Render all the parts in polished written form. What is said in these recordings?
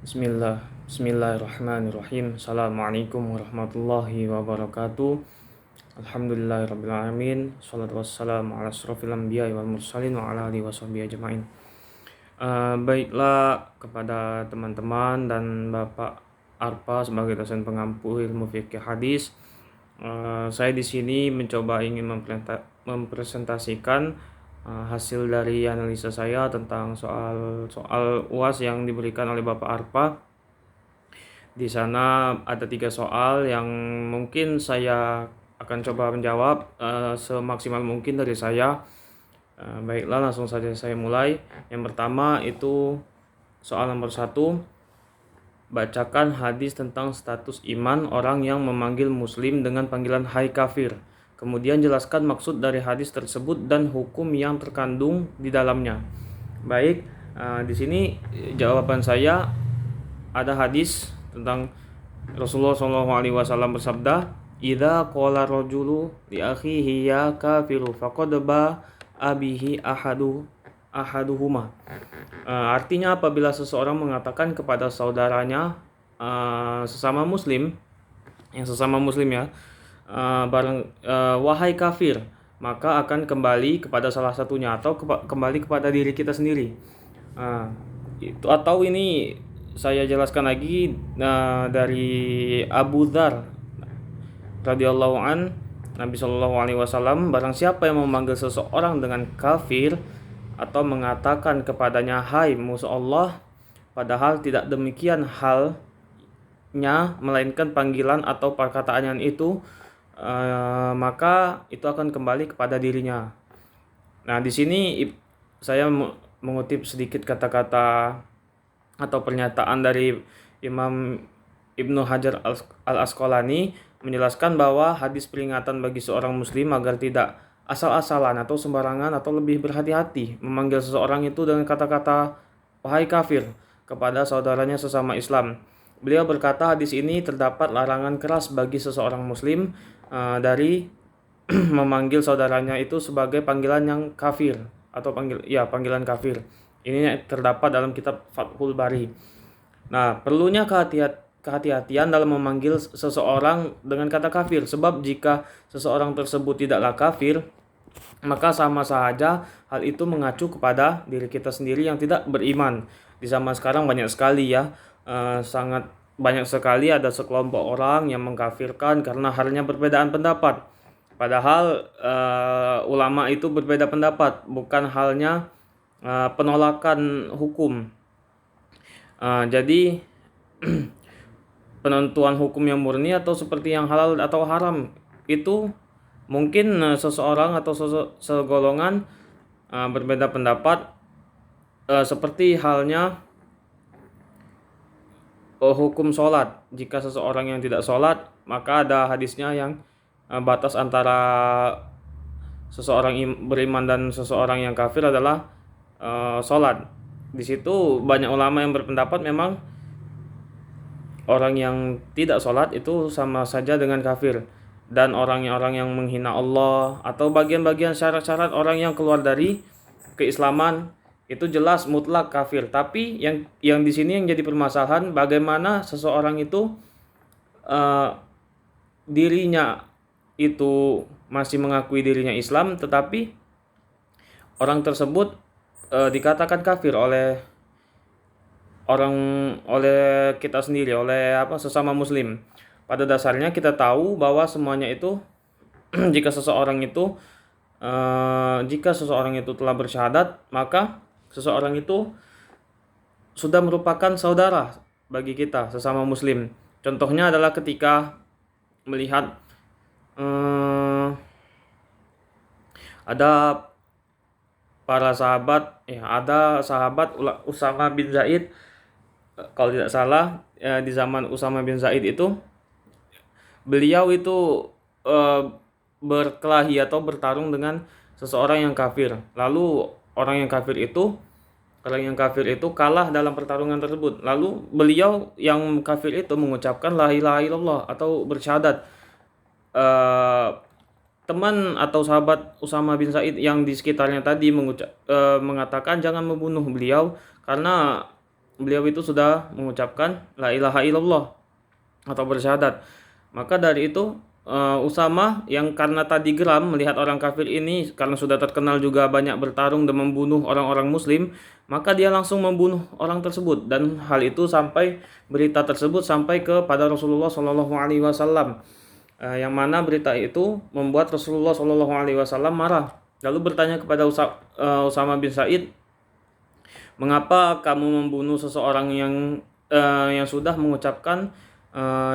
Bismillahirrahmanirrahim. Assalamualaikum warahmatullahi wabarakatuh. Alhamdulillahirabbil alamin. Shalatu wassalamu ala asyrofil anbiya'i wal mursalin wa ala alihi washabbihi ajmain. Baiklah kepada teman-teman dan Bapak Arpa sebagai dosen pengampu ilmu fikih hadis. Saya di sini mencoba ingin mempresentasikan hasil dari analisa saya tentang soal UAS yang diberikan oleh Bapak Arpa. Di sana ada 3 soal yang mungkin saya akan coba menjawab semaksimal mungkin dari saya. Baiklah, langsung saja saya mulai. Yang pertama itu soal nomor 1. Bacakan hadis tentang status iman orang yang memanggil muslim dengan panggilan hai kafir. Kemudian jelaskan maksud dari hadis tersebut dan hukum yang terkandung di dalamnya. Baik, di sini jawaban saya ada hadis tentang Rasulullah SAW bersabda, "Idza qala rajulu li akhihi ya kafiru faqad ba'a bihi ahaduhuma." Artinya apabila seseorang mengatakan kepada saudaranya sesama muslim ya, wahai kafir, maka akan kembali kepada salah satunya atau kembali kepada diri kita sendiri. Itu atau ini saya jelaskan lagi dari Abu Dzar radhiyallahu an, Nabi sallallahu alaihi wasallam, barang siapa yang memanggil seseorang dengan kafir atau mengatakan kepadanya hai musuh Allah, padahal tidak demikian halnya melainkan panggilan atau perkataan itu, maka itu akan kembali kepada dirinya. Nah, di sini saya mengutip sedikit kata-kata atau pernyataan dari Imam Ibnu Hajar al-Asqalani menjelaskan bahwa hadis peringatan bagi seorang muslim agar tidak asal-asalan atau sembarangan atau lebih berhati-hati memanggil seseorang itu dengan kata-kata wahai kafir kepada saudaranya sesama Islam. Beliau berkata hadis ini terdapat larangan keras bagi seseorang muslim dari memanggil saudaranya itu sebagai panggilan yang kafir atau panggilan kafir. Ini terdapat dalam kitab Fathul Bari. Nah, perlunya kehati-hatian dalam memanggil seseorang dengan kata kafir, sebab jika seseorang tersebut tidaklah kafir, maka sama saja hal itu mengacu kepada diri kita sendiri yang tidak beriman. Di zaman sekarang banyak sekali sangat banyak sekali ada sekelompok orang yang mengkafirkan karena halnya perbedaan pendapat. Padahal ulama itu berbeda pendapat, bukan halnya penolakan hukum. Jadi penentuan hukum yang murni atau seperti yang halal atau haram itu mungkin seseorang atau segolongan berbeda pendapat, seperti halnya hukum sholat. Jika seseorang yang tidak sholat, maka ada hadisnya yang batas antara seseorang beriman dan seseorang yang kafir adalah sholat. Di situ banyak ulama yang berpendapat memang orang yang tidak sholat itu sama saja dengan kafir, dan orang-orang yang menghina Allah atau bagian-bagian syarat-syarat orang yang keluar dari keislaman itu jelas mutlak kafir. Tapi yang di sini yang jadi permasalahan, bagaimana seseorang itu dirinya itu masih mengakui dirinya Islam, tetapi orang tersebut dikatakan kafir oleh kita sendiri, oleh sesama muslim. Pada dasarnya kita tahu bahwa semuanya itu jika seseorang itu telah bersyahadat, maka seseorang itu sudah merupakan saudara bagi kita sesama muslim. Contohnya adalah ketika melihat ada para sahabat, ada sahabat Usama bin Zaid, kalau tidak salah di zaman Usama bin Zaid itu beliau itu berkelahi atau bertarung dengan seseorang yang kafir. Lalu orang yang kafir itu kalah dalam pertarungan tersebut. Lalu beliau yang kafir itu mengucapkan la ilaha illallah atau bersyahadat. Teman atau sahabat Usama bin Zaid yang di sekitarnya tadi mengatakan jangan membunuh beliau karena beliau itu sudah mengucapkan la ilaha illallah atau bersyahadat. Maka dari itu Usama yang karena tadi geram melihat orang kafir ini, karena sudah terkenal juga banyak bertarung dan membunuh orang-orang muslim, maka dia langsung membunuh orang tersebut, dan hal itu sampai berita tersebut sampai kepada Rasulullah Shallallahu Alaihi Wasallam, yang mana berita itu membuat Rasulullah Shallallahu Alaihi Wasallam marah, lalu bertanya kepada Usama bin Said, mengapa kamu membunuh seseorang yang sudah mengucapkan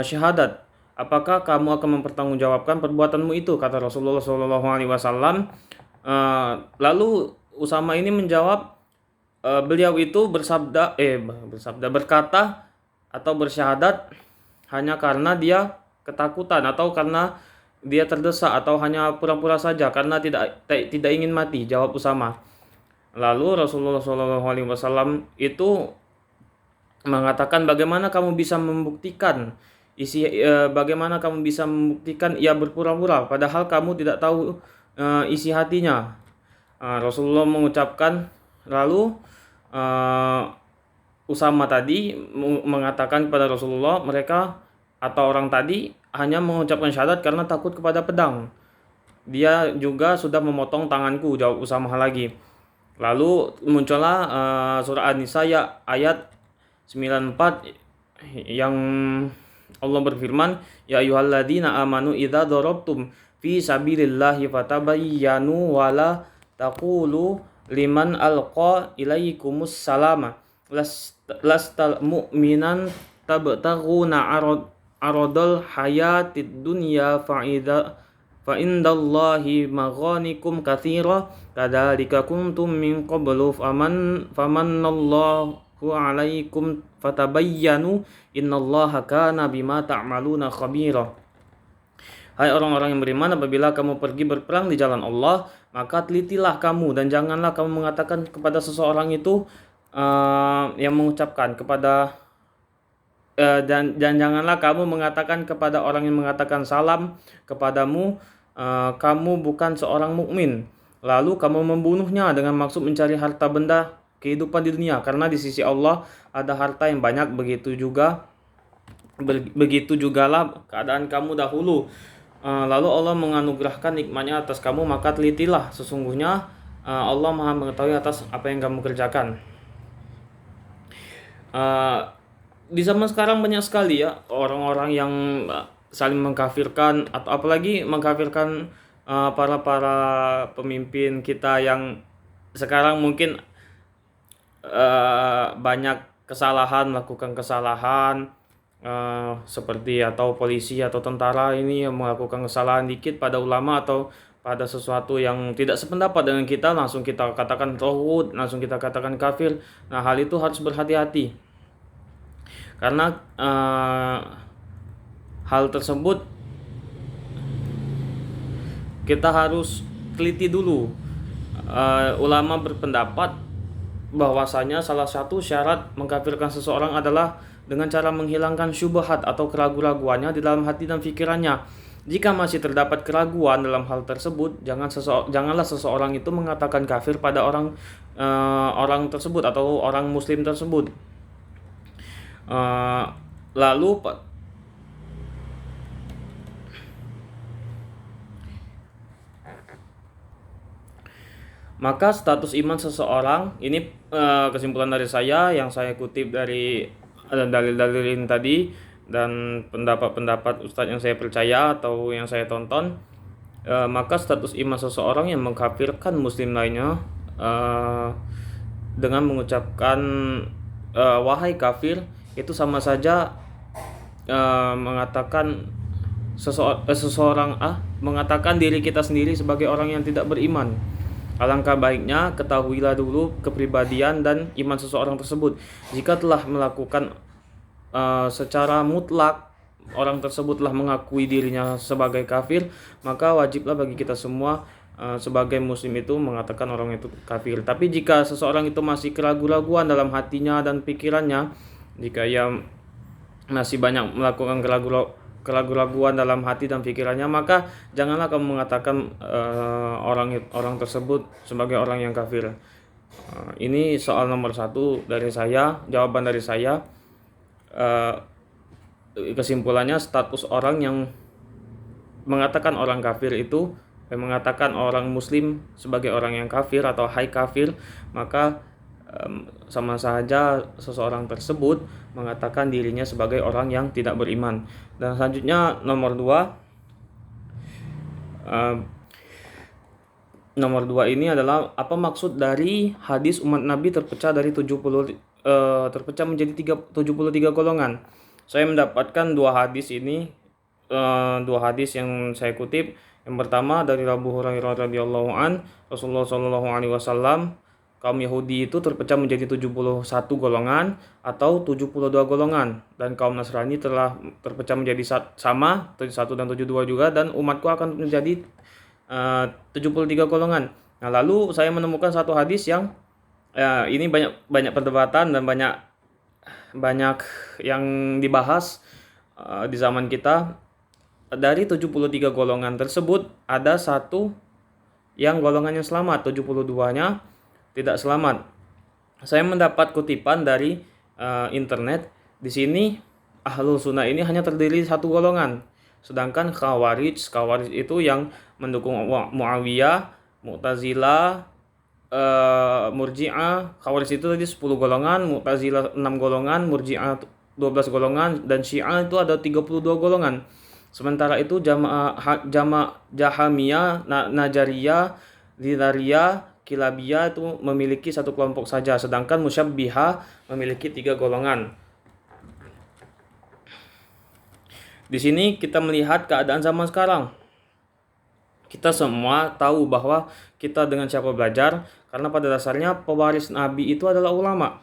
syahadat? Apakah kamu akan mempertanggungjawabkan perbuatanmu itu? Kata Rasulullah Shallallahu Alaihi Wasallam. Lalu Usama ini menjawab, beliau itu berkata atau bersyahadat hanya karena dia ketakutan, atau karena dia terdesak, atau hanya pura-pura saja karena tidak ingin mati, jawab Usama. Lalu Rasulullah Shallallahu Alaihi Wasallam itu mengatakan, bagaimana kamu bisa membuktikan bagaimana kamu bisa membuktikan ia berpura-pura padahal kamu tidak tahu isi hatinya. Rasulullah mengucapkan, lalu Usama tadi mengatakan kepada Rasulullah, mereka atau orang tadi hanya mengucapkan syahadat karena takut kepada pedang. Dia juga sudah memotong tanganku, jawab Usama lagi. Lalu muncullah surah An-Nisa ayat 94 yang Allah berfirman, ya ayyuhalladzina amanu idza darabtum fi sabilillahi fatabayyanu wa la taqulu liman alqa ilaikumus salama lastal mu'minan tabtaghuna aradal hayatid dunya fa indallahi maghanikum katsira kadzalika kuntum min qablu famannallahu alaikum fatabayyanu innallaha kana bima ta'maluna khabira. Hai orang-orang yang beriman, apabila kamu pergi berperang di jalan Allah, maka telitilah kamu dan janganlah kamu mengatakan kepada seseorang itu yang mengucapkan kepada dan janganlah kamu mengatakan kepada orang yang mengatakan salam kepadamu, kamu bukan seorang mukmin, lalu kamu membunuhnya dengan maksud mencari harta benda kehidupan di dunia, karena di sisi Allah ada harta yang banyak. Begitu jugalah keadaan kamu dahulu, lalu Allah menganugerahkan nikmatnya atas kamu, maka telitilah, sesungguhnya Allah Maha mengetahui atas apa yang kamu kerjakan. Di zaman sekarang banyak sekali ya orang-orang yang saling mengkafirkan, atau apalagi mengkafirkan para pemimpin kita yang sekarang mungkin banyak melakukan kesalahan, seperti atau polisi atau tentara ini yang melakukan kesalahan dikit pada ulama atau pada sesuatu yang tidak sependapat dengan kita, langsung kita katakan tauhid, langsung kita katakan kafir. Nah, hal itu harus berhati-hati, karena hal tersebut kita harus teliti dulu. Ulama berpendapat bahwasanya salah satu syarat mengkafirkan seseorang adalah dengan cara menghilangkan syubhat atau keraguan-raguannya di dalam hati dan pikirannya. Jika masih terdapat keraguan dalam hal tersebut, janganlah seseorang itu mengatakan kafir pada orang tersebut atau orang muslim tersebut. Lalu maka status iman seseorang ini, kesimpulan dari saya yang saya kutip dari dalil-dalil ini tadi dan pendapat-pendapat ustadz yang saya percaya atau yang saya tonton, maka status iman seseorang yang mengkafirkan muslim lainnya dengan mengucapkan wahai kafir, itu sama saja mengatakan seseorang mengatakan diri kita sendiri sebagai orang yang tidak beriman. Alangkah baiknya ketahuilah dulu kepribadian dan iman seseorang tersebut. Jika telah melakukan secara mutlak, orang tersebut telah mengakui dirinya sebagai kafir, maka wajiblah bagi kita semua sebagai muslim itu mengatakan orang itu kafir. Tapi jika seseorang itu masih keraguan-raguan dalam hatinya dan pikirannya, jika ia masih banyak melakukan keraguan-raguan dalam hati dan pikirannya, maka janganlah kamu mengatakan orang tersebut sebagai orang yang kafir. Ini soal nomor satu dari saya, jawaban dari saya. Eh, Kesimpulannya, status orang yang mengatakan orang kafir itu, mengatakan orang muslim sebagai orang yang kafir atau hai kafir, maka sama saja seseorang tersebut mengatakan dirinya sebagai orang yang tidak beriman. Dan selanjutnya nomor dua, ini adalah apa maksud dari hadis umat Nabi terpecah dari 70 terpecah menjadi 73 golongan. Saya mendapatkan dua hadis ini, dua hadis yang saya kutip. Yang pertama dari Abu Hurairah radhiyallahu an, Rasulullah Shallallahu alaihi wasallam, kaum Yahudi itu terpecah menjadi 71 golongan atau 72 golongan, dan kaum Nasrani telah terpecah menjadi sama 71 dan 72 juga, dan umatku akan menjadi 73 golongan. Nah, lalu saya menemukan satu hadis yang ini banyak perdebatan dan banyak yang dibahas di zaman kita. Dari 73 golongan tersebut ada satu yang golongannya selamat, 72-nya tidak selamat. Saya mendapat kutipan dari internet. Di sini Ahlul Sunnah ini hanya terdiri satu golongan. Sedangkan Khawarij itu yang mendukung Muawiyah, Mu'tazilah, Murji'ah. Khawarij itu tadi 10 golongan, Mu'tazilah 6 golongan, Murji'ah 12 golongan, dan Syiah itu ada 32 golongan. Sementara itu Jahamiyah, Najariyah, Zidariyah, Kilabiyah itu memiliki satu kelompok saja, sedangkan Musyabbihah memiliki 3 golongan. Di sini kita melihat keadaan zaman sekarang. Kita semua tahu bahwa kita dengan siapa belajar, karena pada dasarnya pewaris Nabi itu adalah ulama.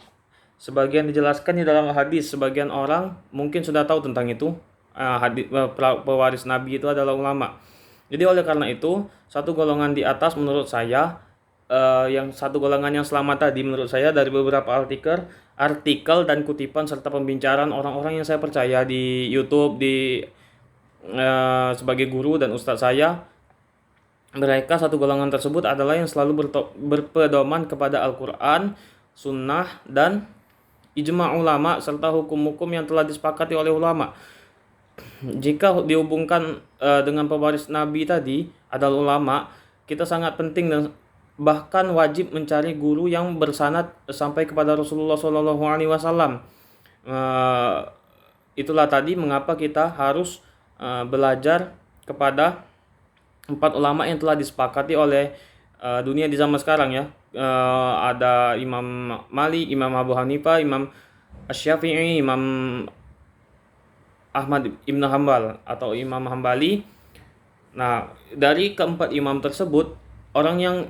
Sebagian dijelaskan di dalam hadis, sebagian orang mungkin sudah tahu tentang itu. Pewaris Nabi itu adalah ulama. Jadi oleh karena itu, satu golongan di atas menurut saya, yang satu golongan yang selamat tadi menurut saya, dari beberapa artikel dan kutipan serta pembicaraan orang-orang yang saya percaya di YouTube, sebagai guru dan ustadz saya, mereka satu golongan tersebut adalah yang selalu berpedoman kepada Al-Quran, Sunnah, dan ijma' ulama serta hukum-hukum yang telah disepakati oleh ulama. Jika dihubungkan dengan pewaris Nabi tadi adalah ulama, kita sangat penting dan bahkan wajib mencari guru yang bersanad sampai kepada Rasulullah Shallallahu alaihi wasallam. Itulah tadi mengapa kita harus belajar kepada 4 ulama yang telah disepakati oleh dunia di zaman sekarang ya. Ada Imam Malik, Imam Abu Hanifah, Imam Asy-Syafi'i, Imam Ahmad Ibn Hanbal atau Imam Hambali. Nah, dari keempat imam tersebut, orang yang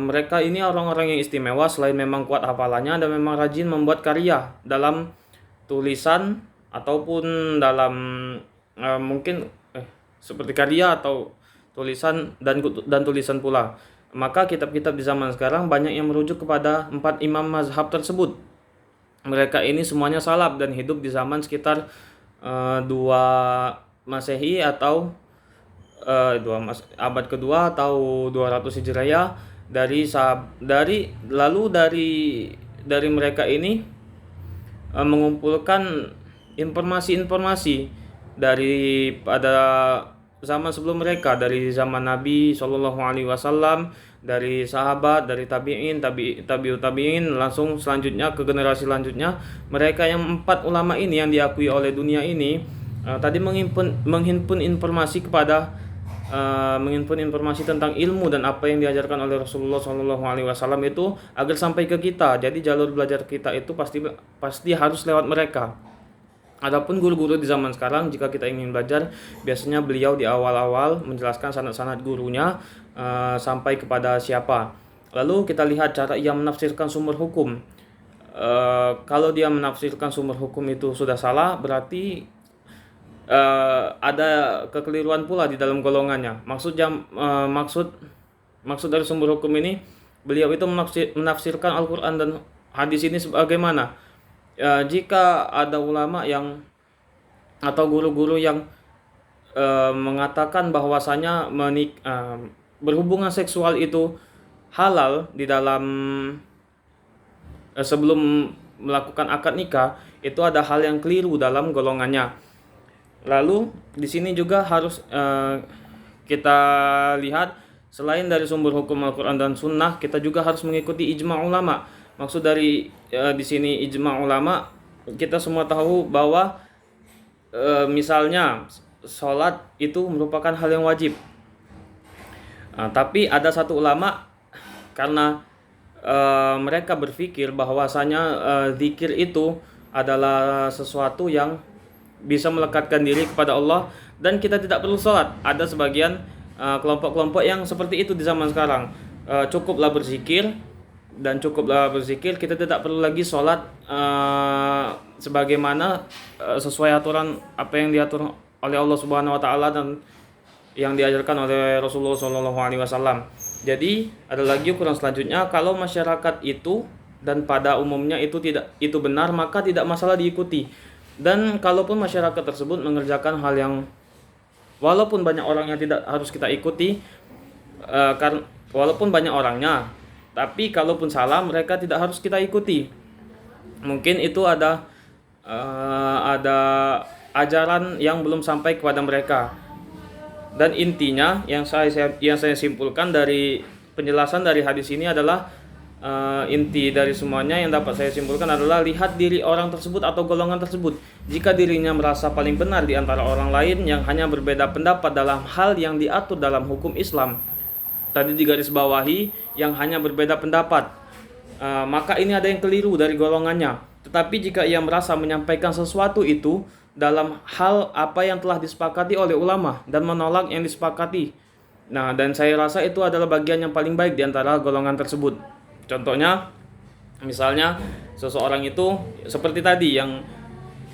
mereka ini orang-orang yang istimewa selain memang kuat hafalannya dan memang rajin membuat karya dalam tulisan ataupun dalam mungkin seperti karya atau tulisan dan tulisan pula. Maka kitab-kitab di zaman sekarang banyak yang merujuk kepada 4 imam mazhab tersebut. Mereka ini semuanya salaf dan hidup di zaman sekitar 2 Masehi atau abad kedua atau 200 Hijriah. Dari mereka ini mengumpulkan informasi-informasi dari pada zaman sebelum mereka, dari zaman Nabi Shallallahu alaihi wasallam, dari sahabat, dari tabi'ut tabi'in, langsung selanjutnya ke generasi selanjutnya. Mereka yang 4 ulama ini yang diakui oleh dunia ini tadi menghimpun informasi tentang ilmu dan apa yang diajarkan oleh Rasulullah Shallallahu alaihi wasallam itu agar sampai ke kita. Jadi jalur belajar kita itu pasti harus lewat mereka. Adapun guru-guru di zaman sekarang, jika kita ingin belajar, biasanya beliau di awal-awal menjelaskan sanad-sanad gurunya sampai kepada siapa. Lalu kita lihat cara ia menafsirkan sumber hukum. Kalau dia menafsirkan sumber hukum itu sudah salah, berarti ada kekeliruan pula di dalam golongannya. Maksud dari sumber hukum ini, beliau itu menafsirkan Al-Quran dan hadis ini sebagaimana. Jika ada ulama yang atau guru-guru yang mengatakan bahwasanya berhubungan seksual itu halal di dalam sebelum melakukan akad nikah itu ada hal yang keliru dalam golongannya. Lalu di sini juga harus kita lihat, selain dari sumber hukum Al-Quran dan Sunnah, kita juga harus mengikuti ijma' ulama. Maksud dari di sini ijma' ulama, kita semua tahu bahwa misalnya sholat itu merupakan hal yang wajib. Tapi ada satu ulama, karena mereka berpikir bahwasanya zikir itu adalah sesuatu yang bisa melekatkan diri kepada Allah dan kita tidak perlu sholat. Ada sebagian kelompok-kelompok yang seperti itu di zaman sekarang. Cukuplah berzikir, kita tidak perlu lagi sholat sebagaimana sesuai aturan apa yang diatur oleh Allah Subhanahu wa taala dan yang diajarkan oleh Rasulullah SAW. Jadi ada lagi ukuran selanjutnya, kalau masyarakat itu dan pada umumnya itu benar, maka tidak masalah diikuti. Dan kalaupun masyarakat tersebut mengerjakan hal yang walaupun banyak orangnya tidak harus kita ikuti, karena walaupun banyak orangnya, tapi kalaupun salah mereka tidak harus kita ikuti. Mungkin itu ada ajaran yang belum sampai kepada mereka. Dan intinya yang saya simpulkan dari penjelasan dari hadis ini adalah inti dari semuanya yang dapat saya simpulkan adalah lihat diri orang tersebut atau golongan tersebut. Jika dirinya merasa paling benar di antara orang lain yang hanya berbeda pendapat dalam hal yang diatur dalam hukum Islam, tadi digarisbawahi yang hanya berbeda pendapat, maka ini ada yang keliru dari golongannya. Tetapi jika ia merasa menyampaikan sesuatu itu dalam hal apa yang telah disepakati oleh ulama dan menolak yang disepakati, nah, dan saya rasa itu adalah bagian yang paling baik di antara golongan tersebut. Contohnya, misalnya seseorang itu seperti tadi yang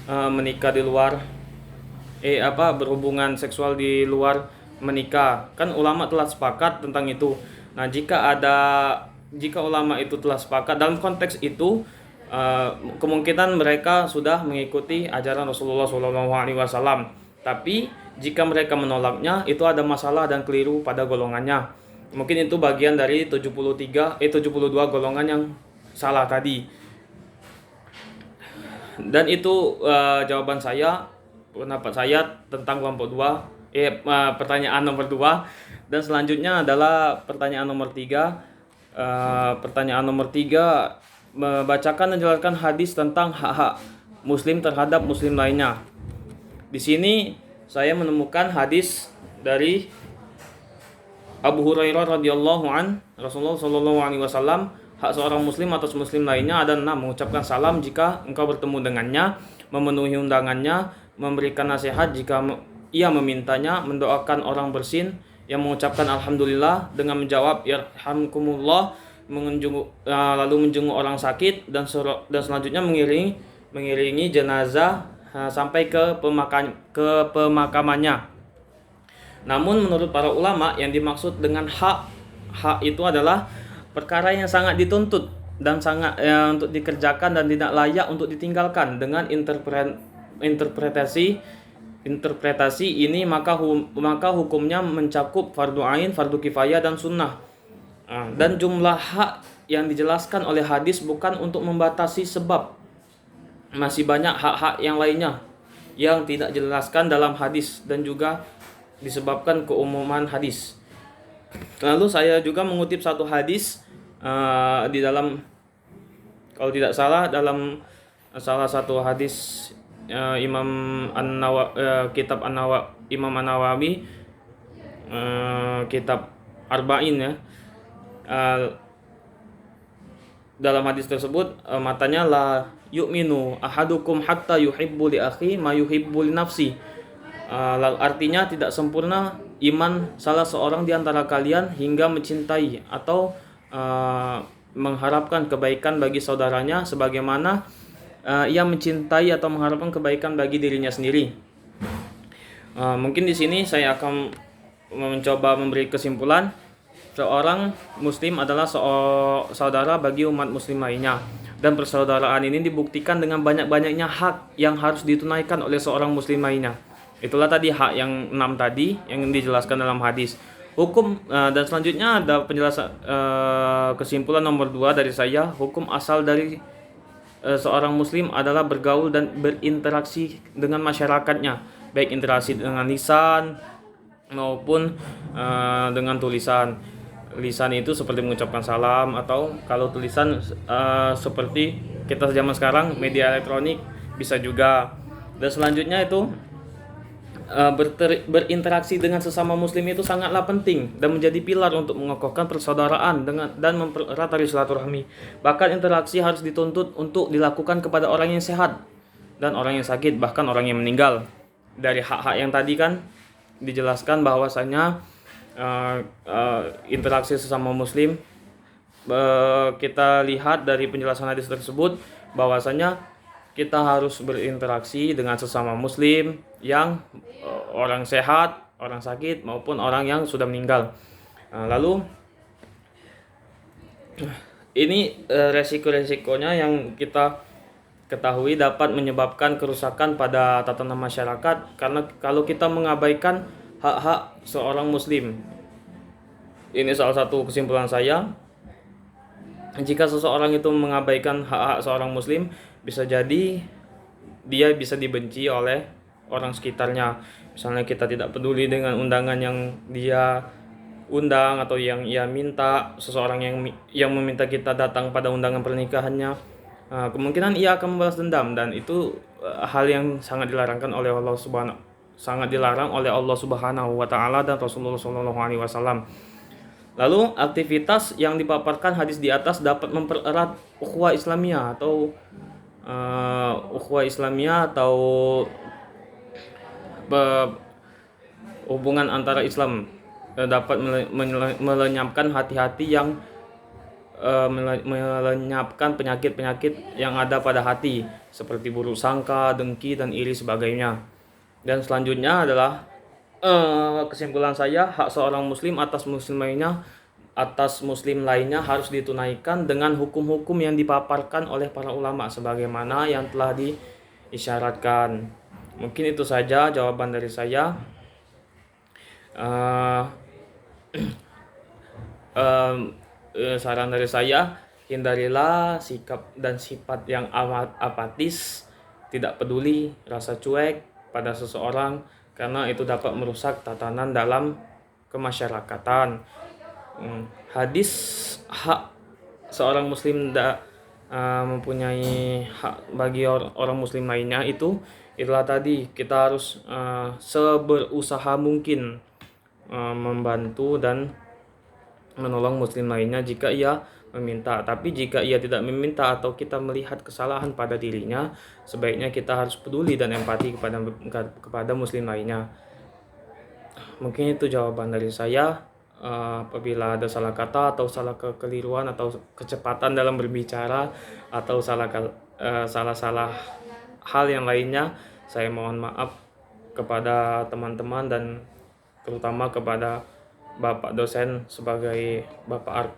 menikah di luar, berhubungan seksual di luar menikah, kan ulama telah sepakat tentang itu. Nah, jika ulama itu telah sepakat dalam konteks itu, kemungkinan mereka sudah mengikuti ajaran Rasulullah SAW. Tapi jika mereka menolaknya, itu ada masalah dan keliru pada golongannya. Mungkin itu bagian dari 72 golongan yang salah tadi. Dan itu jawaban saya, pendapat saya tentang kelompok 2, pertanyaan nomor 2. Dan selanjutnya adalah pertanyaan nomor 3. Pertanyaan nomor 3, membacakan dan jelaskan hadis tentang hak-hak muslim terhadap muslim lainnya. Di sini saya menemukan hadis dari Abu Hurairah radhiyallahu an, Rasulullah sallallahu alaihi wasallam, hak seorang muslim atas muslim lainnya ada 6: mengucapkan salam jika engkau bertemu dengannya, memenuhi undangannya, memberikan nasihat jika ia memintanya, mendoakan orang bersin yang mengucapkan alhamdulillah dengan menjawab yarhamkumullah, lalu menjenguk orang sakit, dan selanjutnya mengiringi jenazah sampai ke pemakamannya. Namun menurut para ulama, yang dimaksud dengan hak itu adalah perkara yang sangat dituntut dan sangat untuk dikerjakan dan tidak layak untuk ditinggalkan. Dengan interpretasi ini maka hukumnya mencakup fardu ain, fardu kifayah, dan sunnah. Dan jumlah hak yang dijelaskan oleh hadis bukan untuk membatasi, sebab masih banyak hak-hak yang lainnya yang tidak dijelaskan dalam hadis dan juga disebabkan keumuman hadis. Lalu saya juga mengutip satu hadis di dalam, kalau tidak salah, dalam salah satu hadis Imam kitab Imam An-Nawawi, kitab Arba'in ya. Dalam hadis tersebut matanya la yu'minu ahadukum hatta yuhibbu li akhi ma yuhibbu li nafsi. Artinya tidak sempurna iman salah seorang di antara kalian hingga mencintai atau mengharapkan kebaikan bagi saudaranya sebagaimana ia mencintai atau mengharapkan kebaikan bagi dirinya sendiri. Mungkin di sini saya akan mencoba memberi kesimpulan. Seorang muslim adalah saudara bagi umat muslim lainnya, dan persaudaraan ini dibuktikan dengan banyak-banyaknya hak yang harus ditunaikan oleh seorang muslim lainnya. Itulah tadi hak yang 6 tadi yang dijelaskan dalam hadis. Dan selanjutnya ada penjelasan kesimpulan nomor 2 dari saya. Hukum asal dari seorang muslim adalah bergaul dan berinteraksi dengan masyarakatnya, baik interaksi dengan lisan maupun dengan tulisan. Lisan itu seperti mengucapkan salam, atau kalau tulisan seperti kita zaman sekarang media elektronik bisa juga. Dan selanjutnya itu berinteraksi dengan sesama muslim itu sangatlah penting dan menjadi pilar untuk mengokohkan persaudaraan dan mempererat tali silaturahmi. Bahkan interaksi harus dituntut untuk dilakukan kepada orang yang sehat dan orang yang sakit, bahkan orang yang meninggal. Dari hak-hak yang tadi kan dijelaskan bahwasanya interaksi sesama muslim, kita lihat dari penjelasan hadis tersebut bahwasanya kita harus berinteraksi dengan sesama muslim yang orang sehat, orang sakit maupun orang yang sudah meninggal. Lalu ini resiko-resikonya yang kita ketahui dapat menyebabkan kerusakan pada tatanan masyarakat, karena kalau kita mengabaikan hak-hak seorang muslim. Ini salah satu kesimpulan saya. Jika seseorang itu mengabaikan hak-hak seorang muslim, bisa jadi dia bisa dibenci oleh orang sekitarnya. Misalnya kita tidak peduli dengan undangan yang dia undang atau yang ia minta, seseorang yang meminta kita datang pada undangan pernikahannya, kemungkinan ia akan membalas dendam, dan itu hal yang sangat dilarang oleh Allah Subhanahu wa taala dan Rasulullah sallallahu alaihi wasallam. Lalu aktivitas yang dipaparkan hadis di atas dapat mempererat ukhuwah Islamiyah atau hubungan antara Islam, dapat melenyapkan hati-hati yang melenyapkan penyakit-penyakit yang ada pada hati seperti buruk sangka, dengki dan iri sebagainya. Dan selanjutnya adalah kesimpulan saya, hak seorang muslim atas muslim lainnya harus ditunaikan dengan hukum-hukum yang dipaparkan oleh para ulama sebagaimana yang telah diisyaratkan. Mungkin itu saja jawaban dari saya. Saran dari saya, hindarilah sikap dan sifat yang amat apatis, tidak peduli, rasa cuek pada seseorang, karena itu dapat merusak tatanan dalam kemasyarakatan. Hadis hak seorang muslim mempunyai hak bagi orang muslim lainnya, itulah tadi, kita harus seberusaha mungkin membantu dan menolong muslim lainnya jika ia meminta. Tapi jika ia tidak meminta atau kita melihat kesalahan pada dirinya, sebaiknya kita harus peduli dan empati kepada muslim lainnya. Mungkin itu jawaban dari saya. Apabila ada salah kata atau salah kekeliruan atau kecepatan dalam berbicara atau salah hal yang lainnya, saya mohon maaf kepada teman-teman dan terutama kepada Bapak dosen sebagai Bapak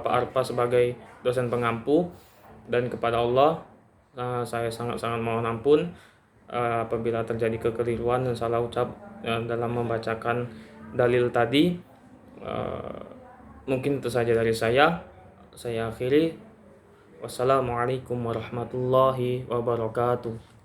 Arpa sebagai dosen pengampu, dan kepada Allah saya sangat-sangat mohon ampun apabila terjadi kekeliruan dan salah ucap dalam membacakan dalil tadi. Mungkin itu saja dari saya akhiri. Wassalamualaikum warahmatullahi wabarakatuh.